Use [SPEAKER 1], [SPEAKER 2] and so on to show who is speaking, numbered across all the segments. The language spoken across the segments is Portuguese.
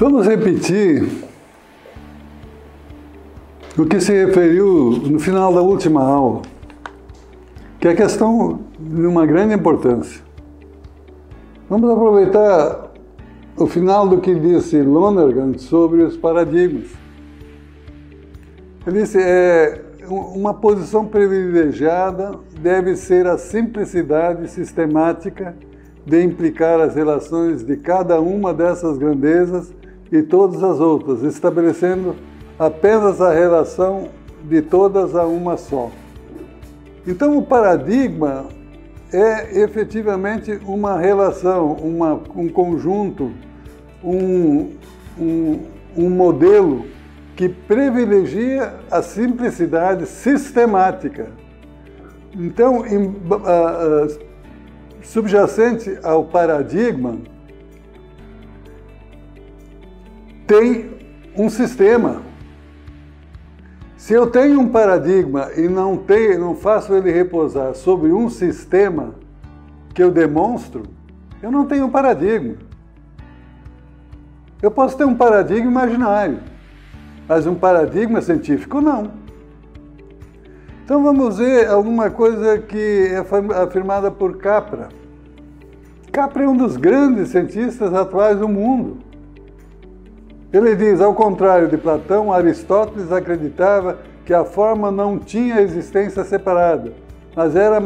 [SPEAKER 1] Vamos repetir o que se referiu no final da última aula, que é a questão de uma grande importância. Vamos aproveitar o final do que disse Lonergan sobre os paradigmas. Ele disse, uma posição privilegiada deve ser a simplicidade sistemática de implicar as relações de cada uma dessas grandezas e todas as outras, estabelecendo apenas a relação de todas a uma só. Então, o paradigma é efetivamente uma relação, um conjunto, um modelo que privilegia a simplicidade sistemática. Então, subjacente ao paradigma, tem um sistema. Se eu tenho um paradigma e não faço ele repousar sobre um sistema que eu demonstro, eu não tenho um paradigma. Eu posso ter um paradigma imaginário, mas um paradigma científico não. Então vamos ver alguma coisa que é afirmada por Capra. Capra é um dos grandes cientistas atuais do mundo. Ele diz, ao contrário de Platão, Aristóteles acreditava que a forma não tinha existência separada, mas era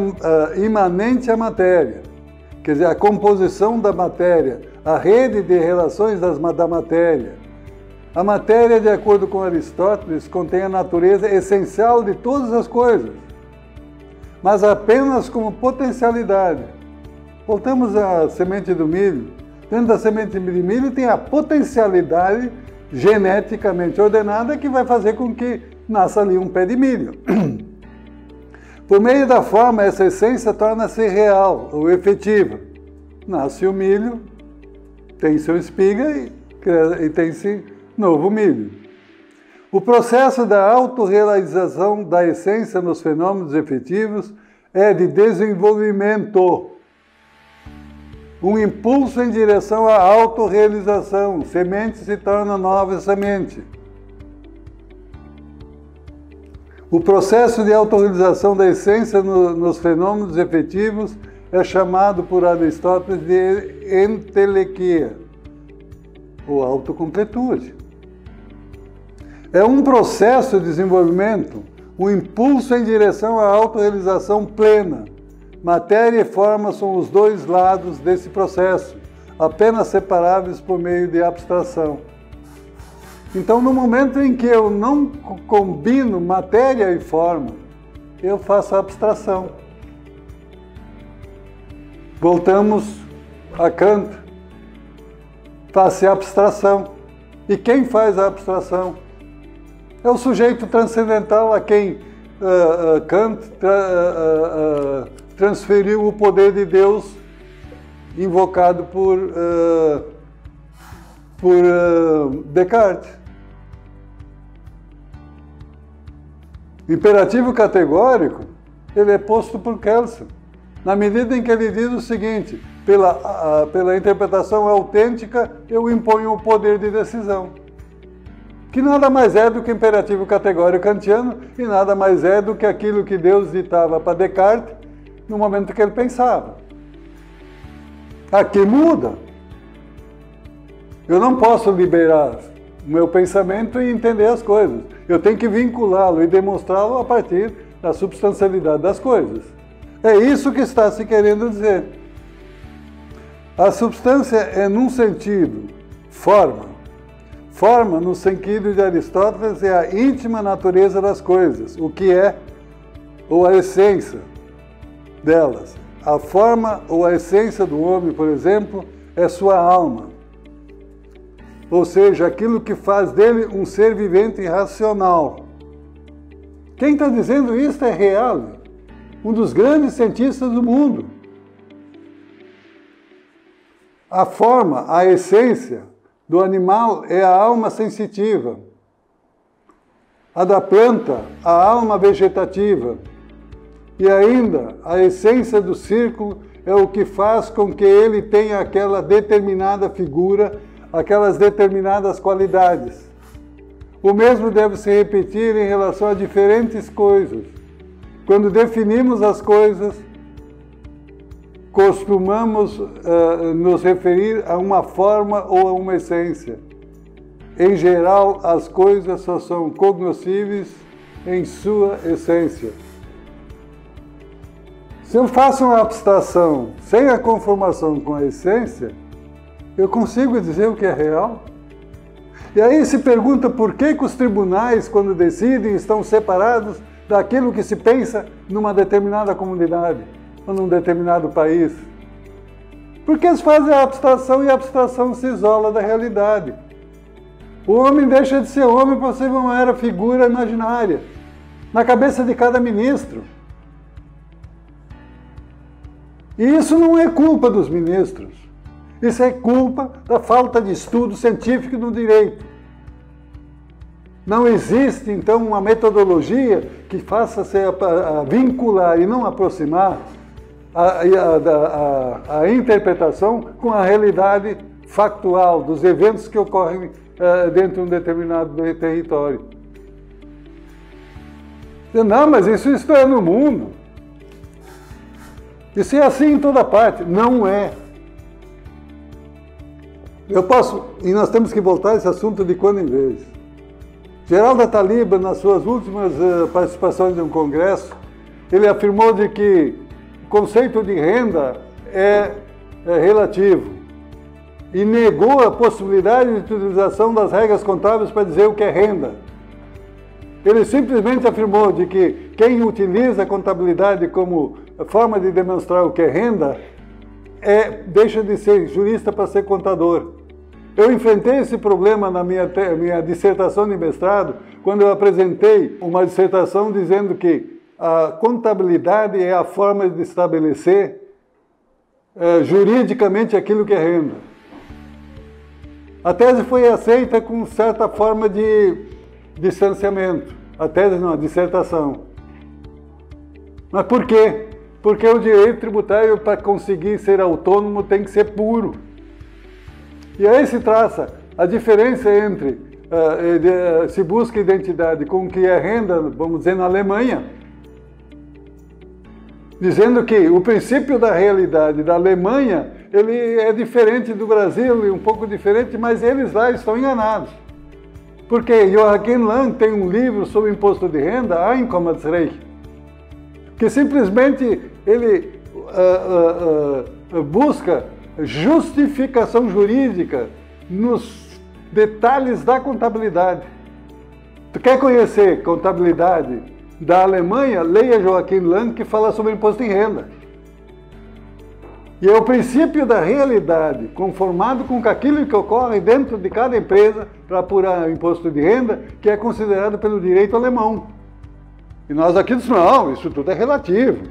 [SPEAKER 1] imanente à matéria. Quer dizer, a composição da matéria, a rede de relações da matéria. A matéria, de acordo com Aristóteles, contém a natureza essencial de todas as coisas, mas apenas como potencialidade. Voltamos à semente do milho. Dentro da semente de milho tem a potencialidade geneticamente ordenada que vai fazer com que nasça ali um pé de milho. Por meio da forma, essa essência torna-se real ou efetiva. Nasce o milho, tem sua espiga e tem-se novo milho. O processo da autorrealização da essência nos fenômenos efetivos é de desenvolvimento. Um impulso em direção à autorrealização. Semente se torna nova semente. O processo de autorrealização da essência nos fenômenos efetivos é chamado por Aristóteles de entelequia, ou autocompletude. É um processo de desenvolvimento, um impulso em direção à autorrealização plena. Matéria e forma são os dois lados desse processo, apenas separáveis por meio de abstração. Então, no momento em que eu não combino matéria e forma, eu faço a abstração. Voltamos a Kant. Faz-se a abstração. E quem faz a abstração? É o sujeito transcendental a quem Kant transferiu o poder de Deus invocado por Descartes. Imperativo categórico, ele é posto por Kelsen, na medida em que ele diz o seguinte, pela interpretação autêntica, eu imponho o poder de decisão, que nada mais é do que imperativo categórico kantiano e nada mais é do que aquilo que Deus ditava para Descartes no momento que ele pensava. Aqui muda. Eu não posso liberar o meu pensamento e entender as coisas. Eu tenho que vinculá-lo e demonstrá-lo a partir da substancialidade das coisas. É isso que está se querendo dizer. A substância é, num sentido, forma. Forma, no sentido de Aristóteles, é a íntima natureza das coisas, o que é, ou a essência delas. A forma ou a essência do homem, por exemplo, é sua alma. Ou seja, aquilo que faz dele um ser vivente e racional. Quem está dizendo isso é Reale, um dos grandes cientistas do mundo. A forma, a essência do animal é a alma sensitiva. A da planta, a alma vegetativa. E ainda, a essência do círculo é o que faz com que ele tenha aquela determinada figura aquelas determinadas qualidades. O mesmo deve se repetir em relação a diferentes coisas. Quando definimos as coisas, costumamos nos referir a uma forma ou a uma essência. Em geral, as coisas só são cognoscíveis em sua essência. Se eu faço uma abstração sem a conformação com a essência, eu consigo dizer o que é real? E aí se pergunta por que os tribunais, quando decidem, estão separados daquilo que se pensa numa determinada comunidade ou num determinado país. Porque eles fazem a abstração e a abstração se isola da realidade. O homem deixa de ser homem para ser uma mera figura imaginária, na cabeça de cada ministro. E isso não é culpa dos ministros. Isso é culpa da falta de estudo científico no direito. Não existe, então, uma metodologia que faça se vincular e não aproximar a interpretação com a realidade factual dos eventos que ocorrem dentro de um determinado território. Não, mas isso é no mundo. Isso é assim em toda parte. Não é. E nós temos que voltar a esse assunto de quando em vez. Geraldo Ataliba, nas suas últimas participações em um congresso, ele afirmou de que o conceito de renda é relativo e negou a possibilidade de utilização das regras contábeis para dizer o que é renda. Ele simplesmente afirmou de que quem utiliza a contabilidade como forma de demonstrar o que é renda deixa de ser jurista para ser contador. Eu enfrentei esse problema na minha dissertação de mestrado, quando eu apresentei uma dissertação dizendo que a contabilidade é a forma de estabelecer juridicamente aquilo que é renda. A tese foi aceita com certa forma de distanciamento. A tese não, a dissertação. Mas por quê? Porque o direito tributário, para conseguir ser autônomo, tem que ser puro. E aí se traça a diferença entre se busca identidade com o que é renda, vamos dizer, na Alemanha, dizendo que o princípio da realidade da Alemanha ele é diferente do Brasil, um pouco diferente, mas eles lá estão enganados. Porque Joachim Lang tem um livro sobre imposto de renda, Einkommensrecht, que simplesmente ele busca justificação jurídica nos detalhes da contabilidade. Tu quer conhecer contabilidade da Alemanha? Leia Joachim Lang, que fala sobre imposto em renda. E é o princípio da realidade, conformado com aquilo que ocorre dentro de cada empresa para apurar o imposto de renda, que é considerado pelo direito alemão. E nós aqui dizemos, não, isso tudo é relativo.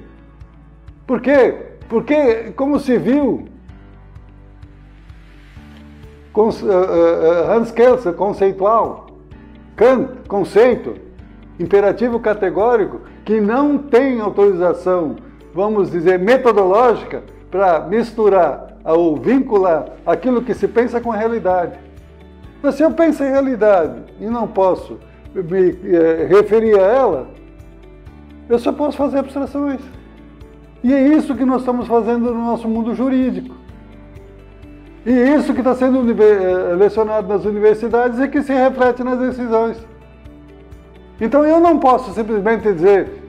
[SPEAKER 1] Por quê? Porque, como se viu, Hans Kelsen, conceitual, Kant, conceito, imperativo categórico, que não tem autorização, vamos dizer, metodológica, para misturar ou vincular aquilo que se pensa com a realidade. Mas se eu penso em realidade e não posso me referir a ela, eu só posso fazer abstrações. E é isso que nós estamos fazendo no nosso mundo jurídico. E isso que está sendo lecionado nas universidades e que se reflete nas decisões. Então eu não posso simplesmente dizer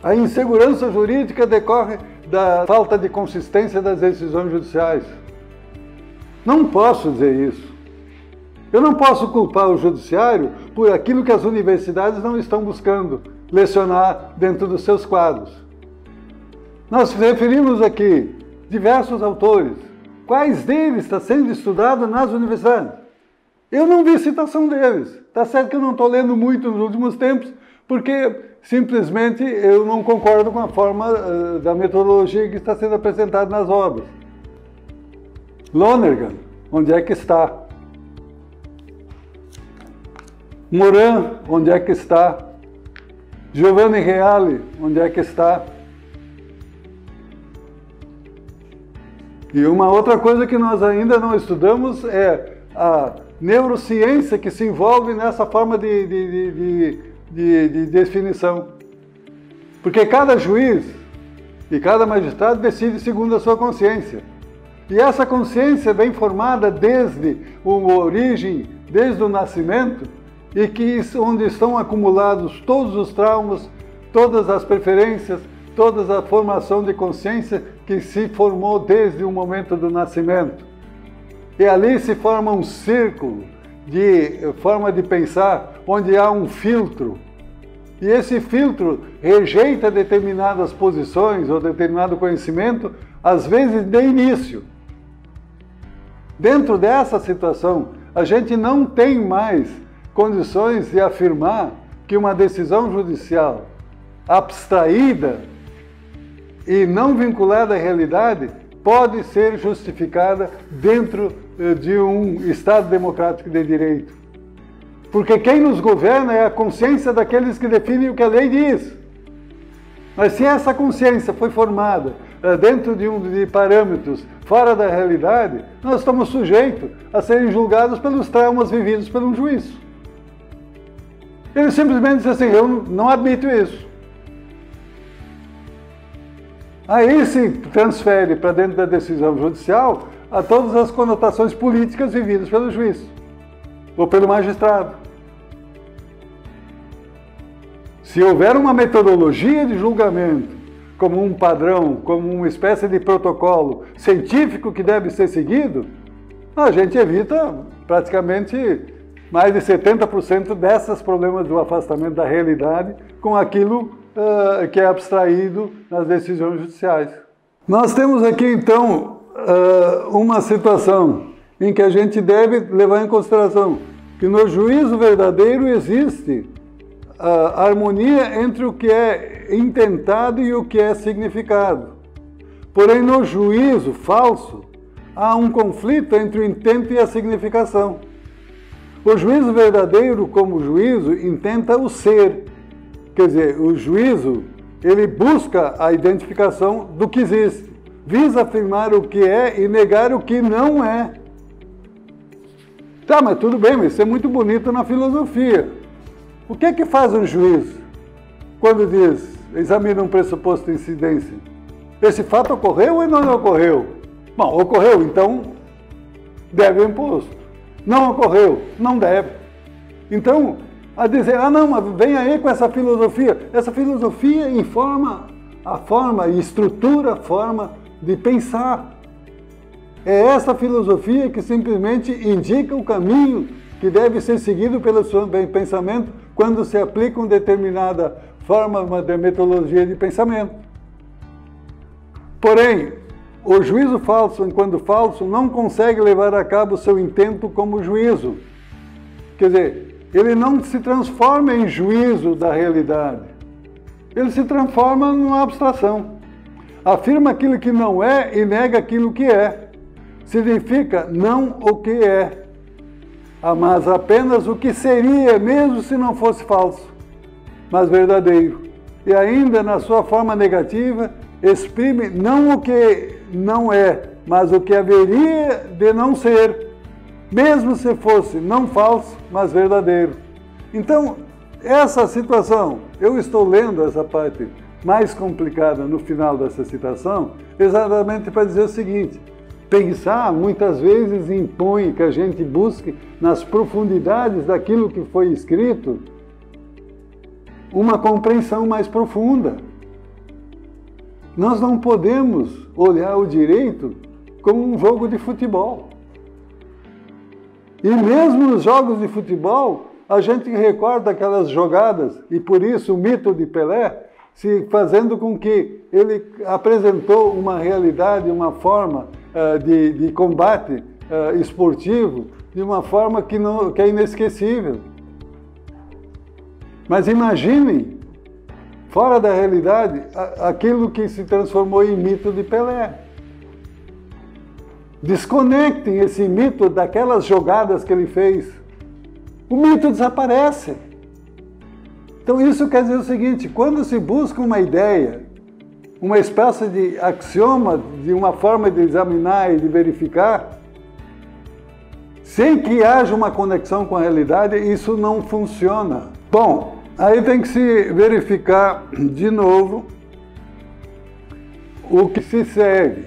[SPEAKER 1] a insegurança jurídica decorre da falta de consistência das decisões judiciais. Não posso dizer isso. Eu não posso culpar o judiciário por aquilo que as universidades não estão buscando lecionar dentro dos seus quadros. Nós referimos aqui diversos autores. Quais deles está sendo estudado nas universidades? Eu não vi citação deles. Está certo que eu não estou lendo muito nos últimos tempos, porque simplesmente eu não concordo com a forma da metodologia que está sendo apresentada nas obras. Lonergan, onde é que está? Morin, onde é que está? Giovanni Reale, onde é que está? E uma outra coisa que nós ainda não estudamos é a neurociência que se envolve nessa forma de definição. Porque cada juiz e cada magistrado decide segundo a sua consciência. E essa consciência vem formada desde a origem, desde o nascimento, e onde estão acumulados todos os traumas, todas as preferências, toda a formação de consciência que se formou desde o momento do nascimento. E ali se forma um círculo de forma de pensar, onde há um filtro. E esse filtro rejeita determinadas posições ou determinado conhecimento, às vezes de início. Dentro dessa situação, a gente não tem mais condições de afirmar que uma decisão judicial abstraída e não vinculada à realidade pode ser justificada dentro de um Estado democrático de direito. Porque quem nos governa é a consciência daqueles que definem o que a lei diz. Mas se essa consciência foi formada dentro de parâmetros fora da realidade, nós estamos sujeitos a serem julgados pelos traumas vividos por um juiz. Ele simplesmente diz assim, eu não admito isso. Aí se transfere para dentro da decisão judicial a todas as conotações políticas vividas pelo juiz ou pelo magistrado. Se houver uma metodologia de julgamento como um padrão, como uma espécie de protocolo científico que deve ser seguido, a gente evita praticamente mais de 70% desses problemas do afastamento da realidade com aquilo que é abstraído nas decisões judiciais. Nós temos aqui, então, uma situação em que a gente deve levar em consideração que no juízo verdadeiro existe a harmonia entre o que é intentado e o que é significado. Porém, no juízo falso, há um conflito entre o intento e a significação. O juízo verdadeiro, como juízo, intenta o ser. Quer dizer, o juízo, ele busca a identificação do que existe, visa afirmar o que é e negar o que não é. Tá, mas tudo bem, mas isso é muito bonito na filosofia. O que é que faz um juiz quando diz, examina um pressuposto de incidência? Esse fato ocorreu ou não ocorreu? Bom, ocorreu, então deve o imposto. Não ocorreu, não deve. Então, a dizer, não, mas vem aí com essa filosofia. Essa filosofia informa a forma e estrutura a forma de pensar. É essa filosofia que simplesmente indica o caminho que deve ser seguido pelo seu pensamento quando se aplica uma determinada forma de metodologia de pensamento. Porém, o juízo falso, enquanto falso, não consegue levar a cabo o seu intento como juízo. Quer dizer, ele não se transforma em juízo da realidade. Ele se transforma numa abstração. Afirma aquilo que não é e nega aquilo que é. Significa não o que é, mas apenas o que seria, mesmo se não fosse falso, mas verdadeiro. E ainda, na sua forma negativa, exprime não o que não é, mas o que haveria de não ser, mesmo se fosse não falso, mas verdadeiro. Então, essa situação, eu estou lendo essa parte mais complicada no final dessa citação, exatamente para dizer o seguinte: pensar muitas vezes impõe que a gente busque nas profundidades daquilo que foi escrito uma compreensão mais profunda. Nós não podemos olhar o direito como um jogo de futebol. E mesmo nos jogos de futebol, a gente recorda aquelas jogadas, e por isso o mito de Pelé, se fazendo com que ele apresentou uma realidade, uma forma de combate esportivo, de uma forma que é inesquecível. Mas imaginem, fora da realidade, aquilo que se transformou em mito de Pelé. Desconectem esse mito daquelas jogadas que ele fez. O mito desaparece. Então isso quer dizer o seguinte: quando se busca uma ideia, uma espécie de axioma, de uma forma de examinar e de verificar, sem que haja uma conexão com a realidade, isso não funciona. Bom, aí tem que se verificar de novo o que se segue.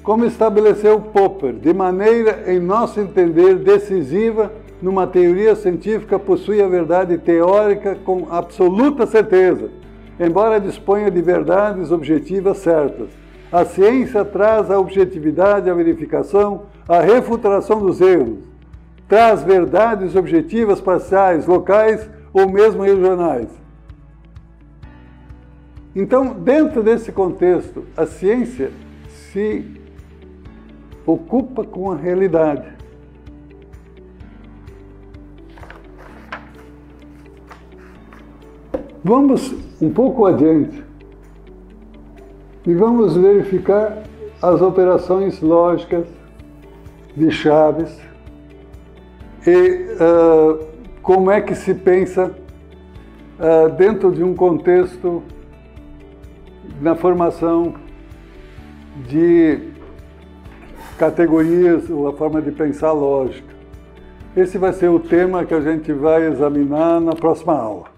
[SPEAKER 1] Como estabeleceu Popper, de maneira, em nosso entender, decisiva, numa teoria científica possui a verdade teórica com absoluta certeza, embora disponha de verdades objetivas certas. A ciência traz a objetividade, a verificação, a refutação dos erros. Traz verdades objetivas parciais, locais ou mesmo regionais. Então, dentro desse contexto, a ciência se ocupa com a realidade. Vamos um pouco adiante e vamos verificar as operações lógicas de Chaves e como é que se pensa dentro de um contexto na formação de categorias ou a forma de pensar lógica. Esse vai ser o tema que a gente vai examinar na próxima aula.